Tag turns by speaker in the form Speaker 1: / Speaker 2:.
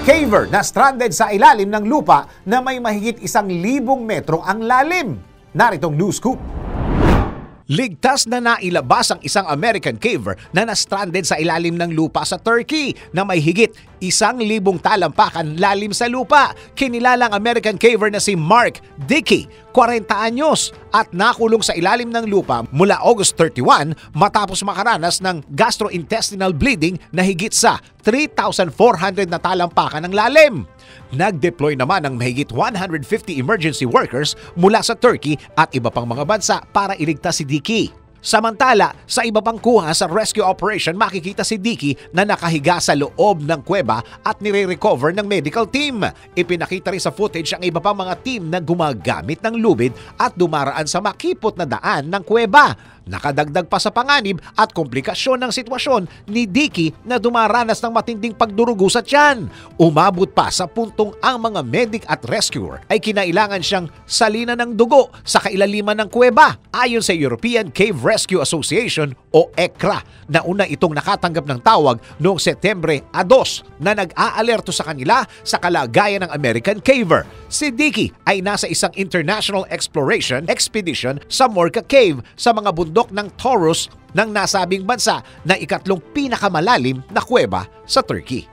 Speaker 1: Caver na stranded sa ilalim ng lupa na may mahigit 1,000 metro ang lalim. Naritong news scoop. Ligtas na nailabas ang isang American caver na na-stranded sa ilalim ng lupa sa Turkey na may higit 1,000 talampakan lalim sa lupa. Kinilalang American caver na si Mark Dickey, 40 anyos, at nakulong sa ilalim ng lupa mula August 31 matapos makaranas ng gastrointestinal bleeding na higit sa 3,400 na talampakan ng lalim. Nag-deploy naman ang mahigit 150 emergency workers mula sa Turkey at iba pang mga bansa para iligtas si Dickey. Samantala, sa iba pang kuha sa rescue operation, makikita si Dickey na nakahiga sa loob ng kuweba at nire-recover ng medical team. Ipinakita rin sa footage ang iba pang mga team na gumagamit ng lubid at dumaraan sa makipot na daan ng kuweba. Nakadagdag pa sa panganib at komplikasyon ng sitwasyon ni Dickey na dumaranas ng matinding pagdurugo sa tiyan. Umabot pa sa puntong ang mga medic at rescuer ay kinailangan siyang salinan ng dugo sa kailaliman ng kuweba. Ayon sa European Cave Rescue Association o ECRA, na una itong nakatanggap ng tawag noong Setyembre 2 na nag-aalerto sa kanila sa kalagayan ng American caver. Si Dickey ay nasa isang international exploration expedition sa Morka Cave sa mga bundok ng Taurus ng nasabing bansa na ikatlong pinakamalalim na kuweba sa Turkey.